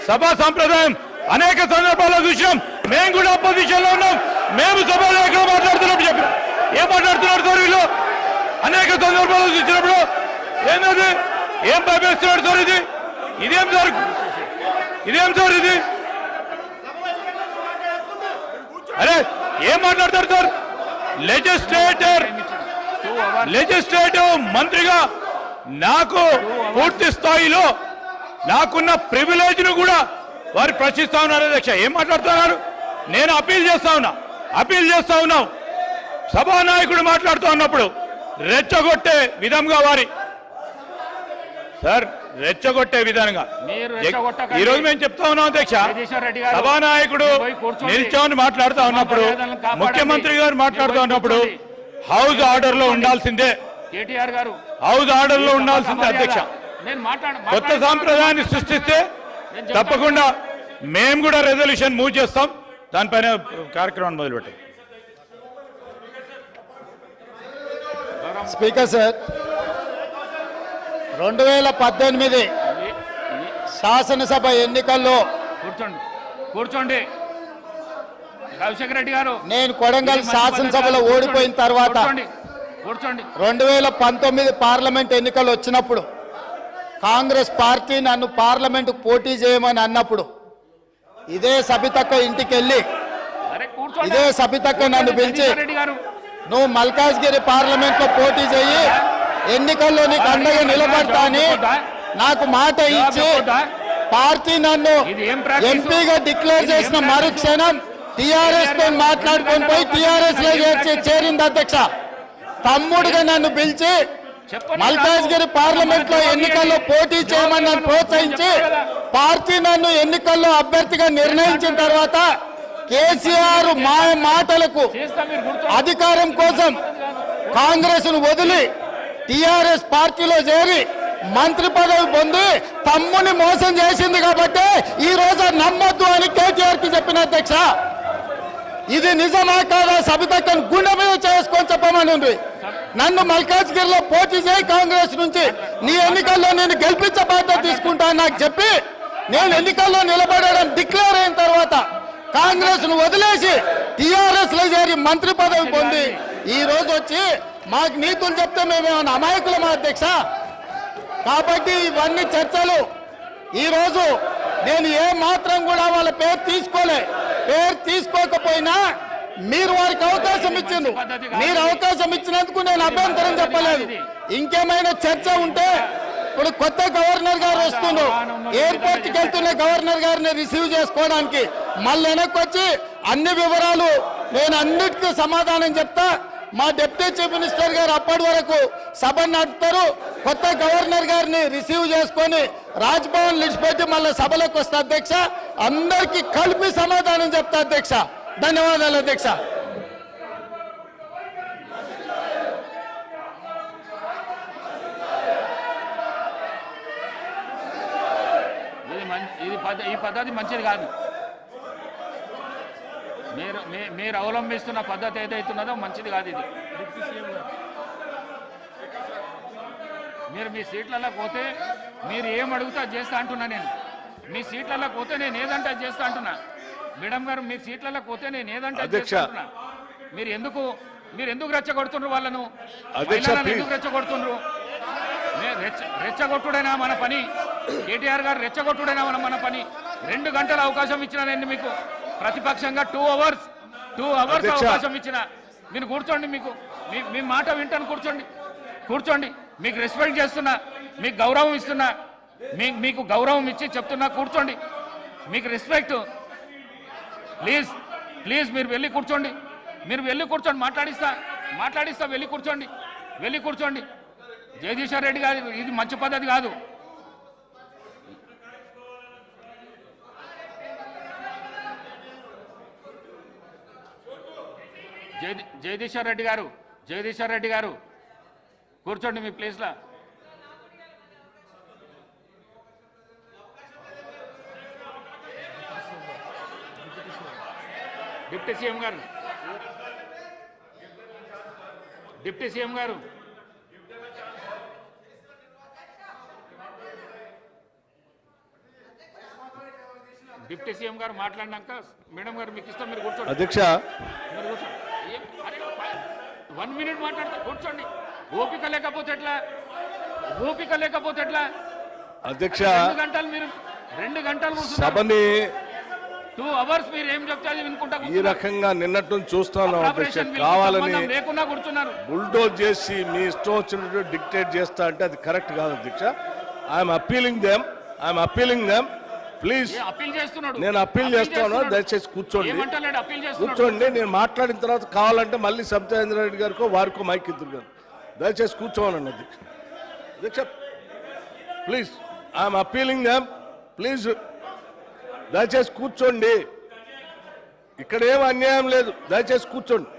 సభా సంప్రదాయం అనేక సందర్భాల్లో చూసాం. మేము కూడా అపోజిషన్ లో ఉన్నాం. మేము సభలో ఎక్కడ మాట్లాడుతున్నప్పుడు చెప్పాం. ఏం మాట్లాడుతున్నారు సార్ వీళ్ళు? అనేక సందర్భాల్లో చూసినప్పుడు ఏంటది? ఏం భయపేస్తున్నాడు సార్? ఇదేం సార్? ఇదేం సార్ ఇది? అరే ఏం మాట్లాడతారు సార్? లెజిస్లేటివ్ మంత్రిగా నాకు పూర్తి స్థాయిలో నాకున్న ప్రివిలేజ్ ను కూడా వారు ప్రశ్నిస్తా ఉన్నారు. అధ్యక్ష ఏం మాట్లాడుతున్నారు? నేను అపీల్ చేస్తా ఉన్నాం. సభానాయకుడు మాట్లాడుతూ ఉన్నప్పుడు రెచ్చగొట్టే విధంగా రెచ్చగొట్టే విధంగా ఈరోజు మేము చెప్తా ఉన్నాం అధ్యక్ష. సభానాయకుడు నిల్చొని మాట్లాడుతూ ఉన్నప్పుడు, ముఖ్యమంత్రి గారు మాట్లాడుతూ ఉన్నప్పుడు హౌస్ ఆర్డర్ లో ఉండాల్సిందే. కేటీఆర్ గారు హౌస్ ఆర్డర్ లో ఉండాల్సిందే అధ్యక్ష. కొత్త సాంప్రదాయాన్ని సృష్టిస్తే తప్పకుండా మేము కూడా రెజల్యూషన్ మూవ్ చేస్తాం. దానిపైన కార్యక్రమాన్ని మొదలుపెట్టాం. స్పీకర్ సార్, 2018 శాసనసభ ఎన్నికల్లో కూర్చోండి రాజశేఖర రెడ్డి గారు, నేను కొడంగల్ శాసనసభలో ఓడిపోయిన తర్వాత 2019 పార్లమెంట్ ఎన్నికలు వచ్చినప్పుడు కాంగ్రెస్ పార్టీ నన్ను పార్లమెంట్ పోటీ చేయమని అన్నప్పుడు ఇదే సబితక్క ఇంటికి వెళ్ళి ఇదే సబితక్క నన్ను పిలిచి నువ్వు మల్కాజ్గిరి పార్లమెంట్ లో పోటీ చేయి, ఎన్నికల్లో నీకు అండగా నిలబడతా అని నాకు మాట ఇచ్చి పార్టీ నన్ను ఎంపీగా డిక్లేర్ చేసిన మరుక్షణం టీఆర్ఎస్ తో మాట్లాడుకొని పోయి టీఆర్ఎస్ లో చేరింది అధ్యక్ష. తమ్ముడుగా నన్ను పిలిచి మల్కాజ్గిరి పార్లమెంట్ లో ఎన్నికల్లో పోటీ చేయమని నన్ను ప్రోత్సహించి పార్టీ నన్ను ఎన్నికల్లో అభ్యర్థిగా నిర్ణయించిన తర్వాత కేసీఆర్ మాటలకు అధికారం కోసం కాంగ్రెస్ ను వదిలి టీఆర్ఎస్ పార్టీలో చేరి మంత్రి పదవి పొంది తమ్ముని మోసం చేసింది కాబట్టి ఈ రోజు నమ్మొద్దు అని కేటీఆర్ కి చెప్పిన అధ్యక్ష. ఇది నిజమా కాదా సబితక్కను గుండె మీద చేసుకొని చెప్పమని నన్ను మల్కాజ్గిరిలో పోటీ చేయి కాంగ్రెస్ నుంచి, నీ ఎన్నికల్లో నేను గెలిపించే బాధ్యత తీసుకుంటా నాకు చెప్పి నేను ఎన్నికల్లో నిలబడడం డిక్లేర్ అయిన తర్వాత కాంగ్రెస్ ను వదిలేసి టీఆర్ఎస్ లో చేరి మంత్రి పదవి పొంది ఈ రోజు వచ్చి మాకు నీతులు చెప్తే మేమేమన్నా అమాయకులమా అధ్యక్ష? కాబట్టి ఇవన్నీ చర్చలు. ఈరోజు నేను ఏ మాత్రం కూడా వాళ్ళ పేరు తీసుకోకపోయినా మీరు వారికి అవకాశం ఇచ్చిండ్రు. మీరు అవకాశం ఇచ్చినందుకు నేను అభ్యంతరం చెప్పలేదు. ఇంకేమైనా చర్చ ఉంటే ఇప్పుడు కొత్త గవర్నర్ గారు వస్తున్నారు, ఎయిర్పోర్ట్కి వెళ్తున్న గవర్నర్ గారిని రిసీవ్ చేసుకోవడానికి మళ్ళీ వెనక్కి వచ్చి అన్ని వివరాలు నేను అన్నిటికీ సమాధానం చెప్తా. మా డిప్యూటీ చీఫ్ మినిస్టర్ గారు అప్పటి వరకు సభ నడుపుతారు. కొత్త గవర్నర్ గారిని రిసీవ్ చేసుకొని రాజ్భవన్ విడిచిపెట్టి మళ్ళీ సభలోకి వస్తా అధ్యక్ష. అందరికీ కలిపి సమాధానం చెప్తా అధ్యక్ష. ధన్యవాదాలు అధ్యక్ష. ఈ పద్ధతి మంచిది కాదు. మీరు అవలంబిస్తున్న పద్ధతి ఏదైతున్నదో మంచిది కాదు. ఇది మీరు మీ సీట్లలో పోతే మీరు ఏం అడుగుతా చేస్తా అంటున్నా. నేను మీ సీట్లలో పోతే నేను ఏదంటే చేస్తా అంటున్నా. మేడం గారు మీ సీట్లలో పోతే నేను ఏదంటే చేస్తా అంటున్నా. మీరు ఎందుకు రెచ్చగొడుతుండ్రు వాళ్ళను? ఎందుకు రెచ్చగొడుతుండ్రు? రెచ్చగొట్టుడైనా మన పని? కేటీఆర్ గారు రెచ్చగొట్టుడైనా మన పని? 2 గంటల అవకాశం ఇచ్చిన నేను మీకు ప్రతిపక్షంగా 2 అవర్స్ అవకాశం ఇచ్చిన. మీరు కూర్చోండి, మీ మాట వింటాను. కూర్చోండి. మీకు రెస్పెక్ట్ చేస్తున్నా, మీకు గౌరవం ఇస్తున్నా, మీకు గౌరవం ఇచ్చి చెప్తున్నా. కూర్చోండి, మీకు రెస్పెక్ట్. ప్లీజ్ మీరు వెళ్ళి కూర్చోండి. మాట్లాడిస్తా. వెళ్ళి కూర్చోండి. జగదీశ్వర్ రెడ్డి గారు, ఇది మంచి పద్ధతి కాదు. జగదీశ్వర్ రెడ్డి గారు కూర్చోండి మీ ప్లేస్లో. డిప్యూటీ సీఎం గారు డిప్యూటీ సీఎం గారు మాట్లాడినాక మేడం గారు మీకు ఇష్టం మీరు కూర్చోండి. అధ్యక్ష మీరు కూర్చోండి. అరే 1 minute మాట్లాడితే కూర్చోండి. ఓపిక లేకపోతే ఎట్లా? ఓపిక లేకపోతే ఎట్లా? అధ్యక్ష 2 గంటలు మీరు 2 గంటలు కూర్చున్నారు. సభని 2 hours మీరు ఏం చెప్తారు వినుకుంటా ఈ రకంగా నిన్నటి నుంచి చూస్తున్నాం అధ్యక్ష. కావాలని లేకుండా కూర్చున్నారు. బుల్డోజ్ చేసి మీ ఇష్టం వచ్చినట్టు డిక్టేట్ చేస్తా అంటే అది కరెక్ట్ కాదు అధ్యక్ష. I'm appealing them please. Appeal చేస్తున్నాడు. నేను అప్పీల్ చేస్తాను, దయచేసి కూర్చోండి. ఏమంటలేడు? అప్పీల్ చేస్తున్నాడు. కూర్చోండి. నేను మాట్లాడిన తర్వాత కావాలంటే మళ్ళీ సబితా రెడ్డి గారికో వారికో మైక్ ఇద్దరు గారు దయచేసి కూర్చోవాలండి అధ్యక్ష. అధ్యక్ష please, I'm appealing them please, దయచేసి కూర్చోండి. ఇక్కడ ఏం అన్యాయం లేదు, దయచేసి కూర్చోండి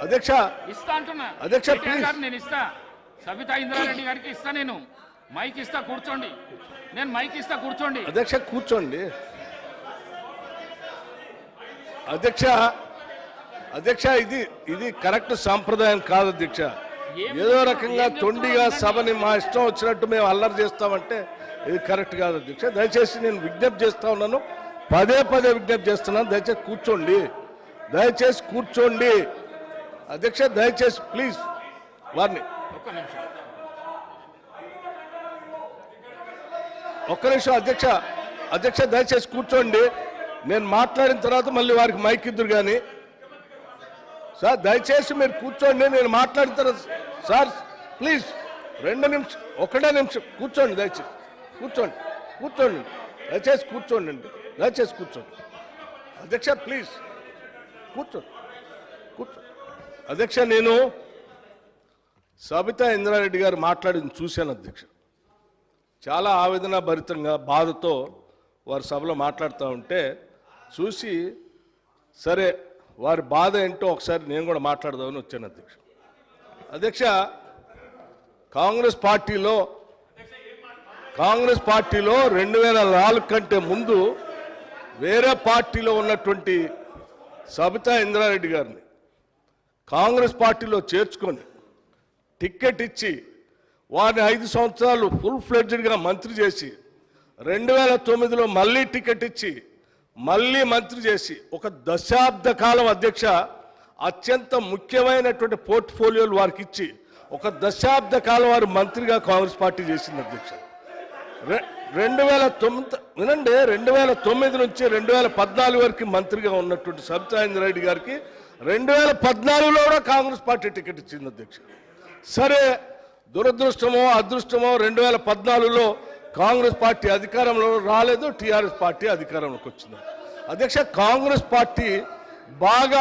అధ్యక్ష. ఇస్తా అంటున్నా అధ్యక్ష ప్లీజ్. నేను ఇస్తా, సబితా ఇంద్రారెడ్డి గారికి ఇస్తా, నేను మైక్ ఇస్తా, కూర్చోండి. నేను మైక్ ఇస్తా, కూర్చోండి. అధ్యక్ష కూర్చోండి. అధ్యక్ష ఇది కరెక్ట్ సాంప్రదాయం కాదు అధ్యక్ష. ఏదో రకంగా తొండిగా సభని మా ఇష్టం వచ్చినట్టు మేము అల్లరి చేస్తామంటే ఇది కరెక్ట్ కాదు అధ్యక్ష. దయచేసి నేను విజ్ఞప్తి చేస్తా ఉన్నాను, పదే విజ్ఞప్తి చేస్తున్నాను, దయచేసి కూర్చోండి అధ్యక్ష. దయచేసి ప్లీజ్ వారిని ఒక్క నిమిషం అధ్యక్ష దయచేసి కూర్చోండి. నేను మాట్లాడిన తర్వాత మళ్ళీ వారికి మైక్ ఇద్దరు కానీ సార్ దయచేసి మీరు కూర్చోండి. నేను మాట్లాడిన తర్వాత సార్ ప్లీజ్ 2 నిమిషం, 1 నిమిషం కూర్చోండి. దయచేసి కూర్చోండి దయచేసి కూర్చోండి అండి, దయచేసి కూర్చోండి అధ్యక్ష. ప్లీజ్ కూర్చోండి. అధ్యక్ష నేను సబితా ఇంద్రారెడ్డి గారు మాట్లాడింది చూశాను అధ్యక్ష. చాలా ఆవేదన భరితంగా బాధతో వారి సభలో మాట్లాడుతూ ఉంటే చూసి సరే వారి బాధ ఏంటో ఒకసారి నేను కూడా మాట్లాడదామని వచ్చాను అధ్యక్ష. కాంగ్రెస్ పార్టీలో 2004 కంటే ముందు వేరే పార్టీలో ఉన్నటువంటి సబితా ఇంద్రారెడ్డి గారిని కాంగ్రెస్ పార్టీలో చేర్చుకొని టిక్కెట్ ఇచ్చి వారిని 5 సంవత్సరాలు ఫుల్ ఫ్లెడ్జ్డ్గా మంత్రి చేసి 2009లో మళ్ళీ టికెట్ ఇచ్చి మళ్ళీ మంత్రి చేసి ఒక దశాబ్ద కాలం అధ్యక్ష అత్యంత ముఖ్యమైనటువంటి పోర్ట్ఫోలియోలు వారికి ఇచ్చి ఒక దశాబ్ద కాలం వారు మంత్రిగా కాంగ్రెస్ పార్టీ చేసింది అధ్యక్ష. 2009 వినండి, 2009 నుంచి 2014 వరకు మంత్రిగా ఉన్నటువంటి సబితా ఇంద్రారెడ్డి గారికి 2014లో కూడా కాంగ్రెస్ పార్టీ టికెట్ ఇచ్చింది అధ్యక్ష. సరే దురదృష్టమో అదృష్టమో 2014లో కాంగ్రెస్ పార్టీ అధికారంలో రాలేదు, టీఆర్ఎస్ పార్టీ అధికారంలోకి వచ్చింది అధ్యక్ష. కాంగ్రెస్ పార్టీ బాగా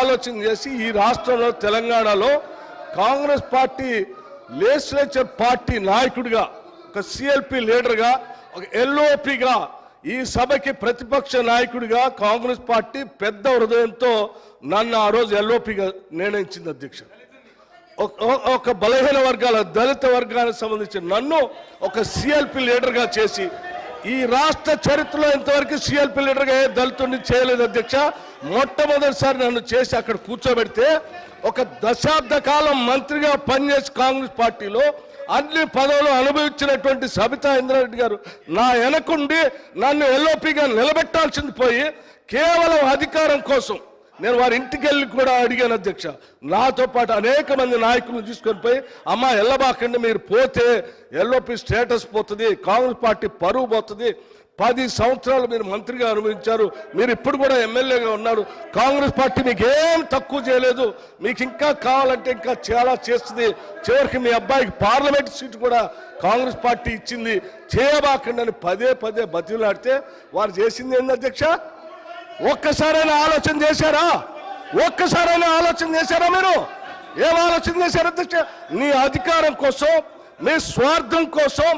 ఆలోచన చేసి ఈ రాష్ట్రంలో తెలంగాణలో కాంగ్రెస్ పార్టీ లెజిస్లేచర్ పార్టీ నాయకుడిగా, ఒక సిఎల్పి లీడర్గా, ఒక ఎల్ఓపిగా, ఈ సభకి ప్రతిపక్ష నాయకుడిగా కాంగ్రెస్ పార్టీ పెద్ద హృదయంతో నన్ను ఆ రోజు ఎల్ఓపిగా నిర్ణయించింది అధ్యక్ష. ఒక బలహీన వర్గాల దళిత వర్గానికి సంబంధించిన నన్ను ఒక సిఎల్పి లీడర్గా చేసి ఈ రాష్ట్ర చరిత్రలో ఇంతవరకు సిఎల్పి లీడర్గా ఏ దళితుడిని చేయలేదు అధ్యక్ష. మొట్టమొదటిసారి నన్ను చేసి అక్కడ కూర్చోబెడితే ఒక దశాబ్ద కాలం మంత్రిగా పనిచేసి కాంగ్రెస్ పార్టీలో అన్ని పదవులు అనుభవించినటువంటి సబితా ఇంద్రారెడ్డి గారు నా వెనకుండి నన్ను ఎల్ఓపిగా నిలబెట్టాల్సింది పోయి కేవలం అధికారం కోసం నేను వారి ఇంటికి వెళ్ళి కూడా అడిగాను అధ్యక్ష. నాతో పాటు అనేక మంది నాయకులను తీసుకొని పోయి అమ్మ ఎల్లబాకండి, మీరు పోతే ఎల్ఓపి స్టేటస్ పోతుంది, కాంగ్రెస్ పార్టీ పరువు పోతుంది, 10 సంవత్సరాలు మీరు మంత్రిగా అనుభవించారు, మీరు ఇప్పుడు కూడా ఎమ్మెల్యేగా ఉన్నారు, కాంగ్రెస్ పార్టీ మీకు ఏం తక్కువ చేయలేదు, మీకు ఇంకా కావాలంటే ఇంకా చాలా చేస్తుంది, చివరికి మీ అబ్బాయికి పార్లమెంట్ సీటు కూడా కాంగ్రెస్ పార్టీ ఇచ్చింది, చేయబాకండి అని పదే బతిలాడితే వారు చేసింది ఏంది అధ్యక్ష? ఒక్కసారైనా ఆలోచన చేశారా? మీరు ఏం ఆలోచన చేశారు అధ్యక్ష? నీ అధికారం కోసం, మీ స్వార్థం కోసం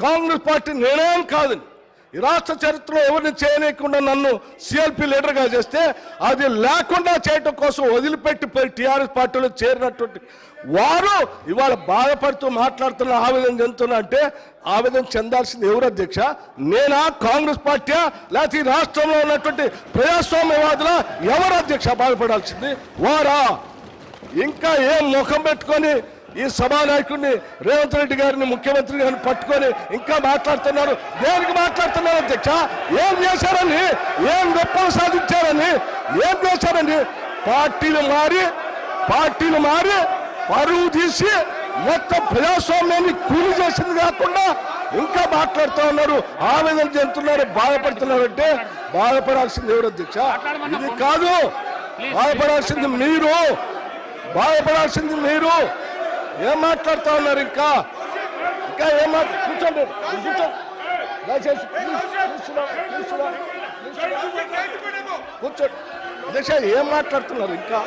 కాంగ్రెస్ పార్టీ నిర్ణయం కాదని ఈ రాష్ట్ర చరిత్రలో ఎవరిని చేయలేకుండా నన్ను సిఎల్పి లీడర్గా చేస్తే అది లేకుండా చేయటం కోసం వదిలిపెట్టిపోయి టీఆర్ఎస్ పార్టీలో చేరినటువంటి వారు ఇవాళ బాధపడుతూ మాట్లాడుతున్న ఆవేదన చెందుతున్నా అంటే ఆవేదన చెందాల్సింది ఎవరు అధ్యక్ష? నేనా, కాంగ్రెస్ పార్టీయా, లేకపోతే ఈ రాష్ట్రంలో ఉన్నటువంటి ప్రజాస్వామ్యవాదుల ఎవరు అధ్యక్ష బాధపడాల్సింది? వారా? ఇంకా ఏం ముఖం పెట్టుకొని ఈ సభానాయకుడిని రేవంత్ రెడ్డి గారిని ముఖ్యమంత్రి గారిని పట్టుకొని ఇంకా మాట్లాడుతున్నారు. దేనికి మాట్లాడుతున్నారు అధ్యక్ష? ఏం చేశారని, ఏం గొప్పలు సాధించారని, ఏం చేశారని? పార్టీలు మారి పరువు తీసి మొత్తం ప్రజాస్వామ్యాన్ని కూలి చేసింది కాకుండా ఇంకా మాట్లాడుతూ ఉన్నారు, ఆవేదన చెందుతున్నారు, బాధపడుతున్నారంటే బాధపడాల్సింది ఎవరు అధ్యక్ష? ఇది కాదు, బాధపడాల్సింది మీరు, బాధపడాల్సింది మీరు. ఏం మాట్లాడుతూ ఉన్నారు? ఇంకా ఏం కూర్చోండి, దయచేసి కూర్చోండి అధ్యక్ష. ఏం మాట్లాడుతున్నారు? ఇంకా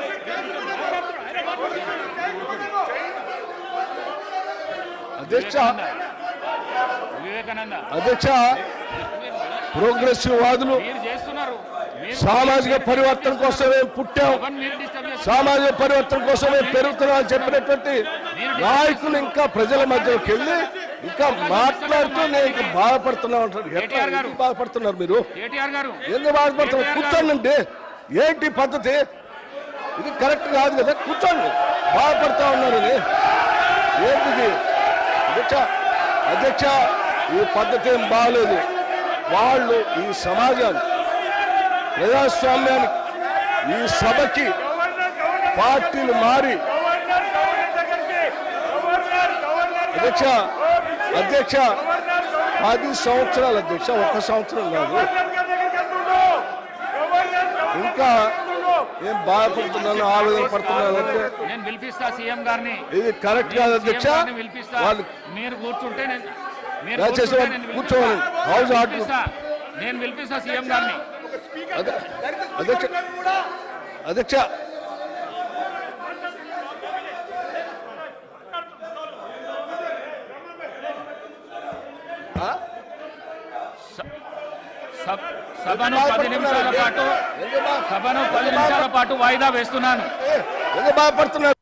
అధ్యక్ష ప్రోగ్రెసివ్ వాదులు సామాజిక పరివర్తన కోసమే పుట్టాం, సామాజిక పరివర్తన కోసమే పెరుగుతున్నాం అని చెప్పినటువంటి నాయకులు ఇంకా ప్రజల మధ్యలోకి వెళ్ళి ఇంకా మాట్లాడుతూ నేను ఇంకా బాధపడుతున్నా అంటారు. ఎందుకు బాధపడుతున్నారు మీరు? ఎందుకు బాధపడుతున్నారు? కూర్చోండి. ఏంటి పద్ధతి? ఇది కరెక్ట్ కాదు కదా. కూర్చోండి. బాధపడుతూ ఉన్నారు. ఏంటిది అధ్యక్ష? ఈ పద్ధతి ఏం బాగలేదు. వాళ్ళు ఈ సమాజాన్ని, ప్రజాస్వామ్యానికి, ఈ సభకి పార్టీలు మారి అధ్యక్ష 10 సంవత్సరాలు అధ్యక్ష, 1 సంవత్సరం కాదు. ఇంకా ఏం బాధపడుతున్నాను, ఆవేదన పడుతున్నాను అంటే నేను పిలిపిస్తా సీఎం గారిని. ఇది కరెక్ట్ కాదు అధ్యక్ష. వాళ్ళు మీరు కూర్చుంటే కూర్చోవాలి. హౌస్ ఆర్డర్ నేను పిలిపిస్తా సీఎం గారిని. అధ్యక్ష సభను 10 నిమిషాల పాటు వాయిదా వేస్తున్నాను. ఎందుకు బాధపడుతున్నారు?